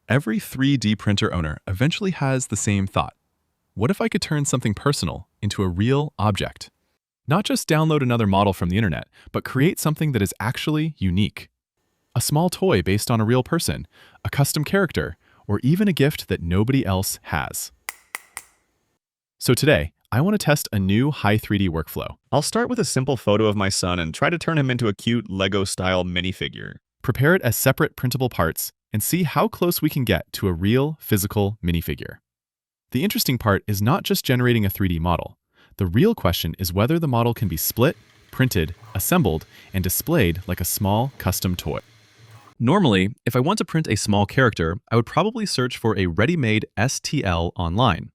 Every 3D printer owner eventually has the same thought. What if I could turn something personal into a real object? Not just download another model from the internet, but create something that is actually unique. A small toy based on a real person, a custom character, or even a gift that nobody else has. So today, I want to test a new Hi3D workflow. I'll start with a simple photo of my son and try to turn him into a cute Lego-style minifigure. Prepare it as separate printable parts and see how close we can get to a real physical minifigure. The interesting part is not just generating a 3D model. The real question is whether the model can be split, printed, assembled, and displayed like a small custom toy. Normally, if I want to print a small character, I would probably search for a ready-made STL online.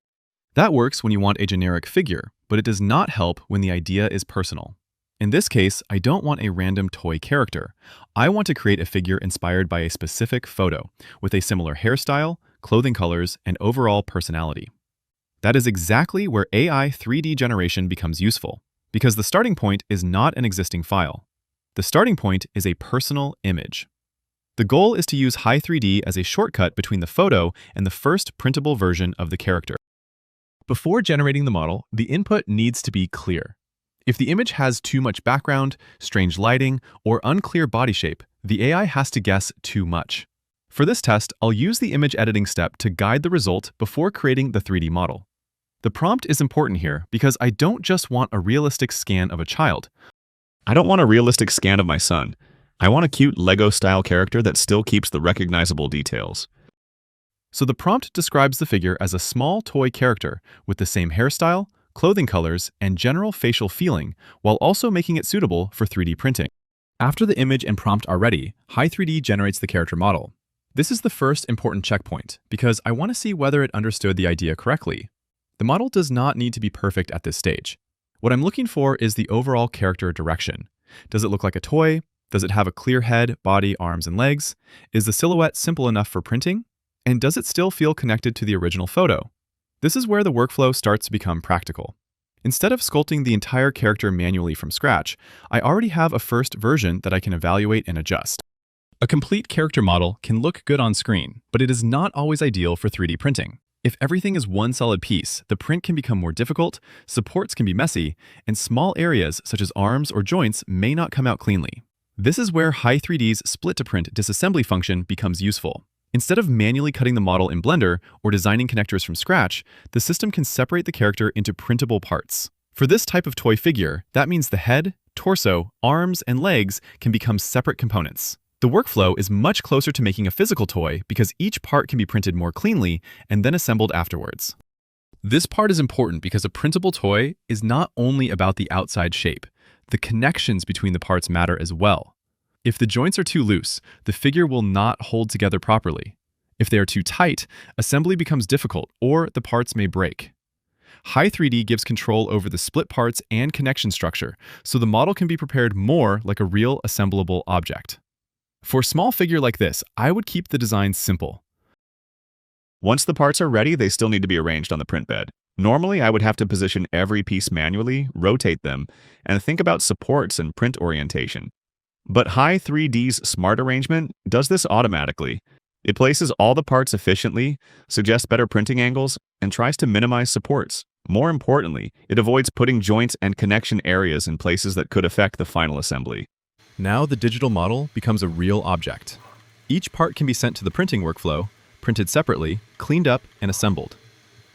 That works when you want a generic figure, but it does not help when the idea is personal. In this case, I don't want a random toy character. I want to create a figure inspired by a specific photo, with a similar hairstyle, clothing colors, and overall personality. That is exactly where AI 3D generation becomes useful, because the starting point is not an existing file. The starting point is a personal image. The goal is to use Hi3D as a shortcut between the photo and the first printable version of the character. Before generating the model, the input needs to be clear. If the image has too much background, strange lighting, or unclear body shape, the AI has to guess too much. For this test, I'll use the image editing step to guide the result before creating the 3D model. The prompt is important here because I don't just want a realistic scan of a child. I don't want a realistic scan of my son. I want a cute Lego-style character that still keeps the recognizable details. So the prompt describes the figure as a small toy character with the same hairstyle, clothing colors, and general facial feeling, while also making it suitable for 3D printing. After the image and prompt are ready, Hi3D generates the character model. This is the first important checkpoint, because I want to see whether it understood the idea correctly. The model does not need to be perfect at this stage. What I'm looking for is the overall character direction. Does it look like a toy? Does it have a clear head, body, arms, and legs? Is the silhouette simple enough for printing? And does it still feel connected to the original photo? This is where the workflow starts to become practical. Instead of sculpting the entire character manually from scratch, I already have a first version that I can evaluate and adjust. A complete character model can look good on screen, but it is not always ideal for 3D printing. If everything is one solid piece, the print can become more difficult, supports can be messy, and small areas such as arms or joints may not come out cleanly. This is where Hi3D's split-to-print disassembly function becomes useful. Instead of manually cutting the model in Blender or designing connectors from scratch, the system can separate the character into printable parts. For this type of toy figure, that means the head, torso, arms, and legs can become separate components. The workflow is much closer to making a physical toy because each part can be printed more cleanly and then assembled afterwards. This part is important because a printable toy is not only about the outside shape. The connections between the parts matter as well. If the joints are too loose, the figure will not hold together properly. If they are too tight, assembly becomes difficult or the parts may break. Hi3D gives control over the split parts and connection structure, so the model can be prepared more like a real assemblable object. For a small figure like this, I would keep the design simple. Once the parts are ready, they still need to be arranged on the print bed. Normally, I would have to position every piece manually, rotate them, and think about supports and print orientation. But Hi3D's smart arrangement does this automatically. It places all the parts efficiently, suggests better printing angles, and tries to minimize supports. More importantly, it avoids putting joints and connection areas in places that could affect the final assembly. Now the digital model becomes a real object. Each part can be sent to the printing workflow, printed separately, cleaned up, and assembled.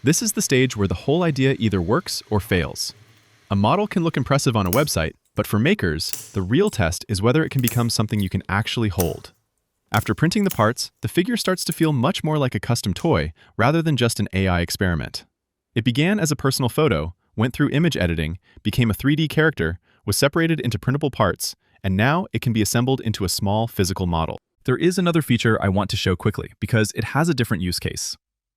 This is the stage where the whole idea either works or fails. A model can look impressive on a website, but for makers, the real test is whether it can become something you can actually hold. After printing the parts, the figure starts to feel much more like a custom toy rather than just an AI experiment. It began as a personal photo, went through image editing, became a 3D character, was separated into printable parts, and now it can be assembled into a small physical model. There is another feature I want to show quickly because it has a different use case.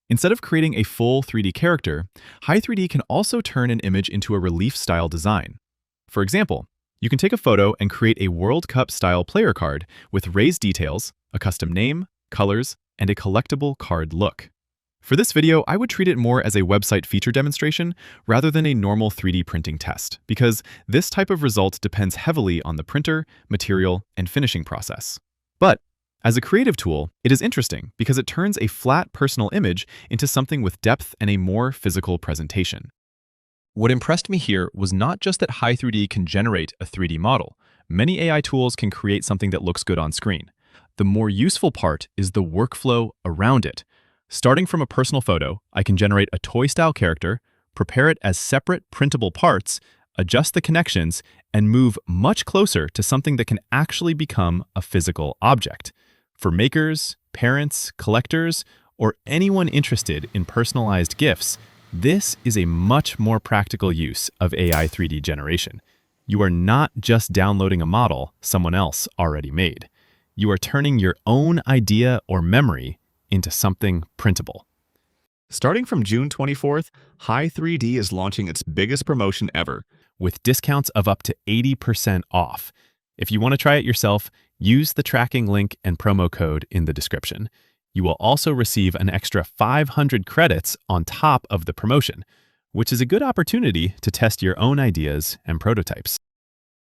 Instead of creating a full 3D character, Hi3D can also turn an image into a relief-style design. For example, you can take a photo and create a World Cup-style player card with raised details, a custom name, colors, and a collectible card look. For this video, I would treat it more as a website feature demonstration rather than a normal 3D printing test, because this type of result depends heavily on the printer, material, and finishing process. But As a creative tool, it is interesting because it turns a flat personal image into something with depth and a more physical presentation. What impressed me here was not just that Hi3D can generate a 3D model. Many AI tools can create something that looks good on screen. The more useful part is the workflow around it. Starting from a personal photo, I can generate a toy-style character, prepare it as separate printable parts, adjust the connections, and move much closer to something that can actually become a physical object. For makers, parents, collectors, or anyone interested in personalized gifts, this is a much more practical use of AI 3D generation. You are not just downloading a model someone else already made. You are turning your own idea or memory into something printable. Starting from June 24th, Hi3D is launching its biggest promotion ever, with discounts of up to 80% off. If you want to try it yourself, use the tracking link and promo code in the description. You will also receive an extra 500 credits on top of the promotion, which is a good opportunity to test your own ideas and prototypes.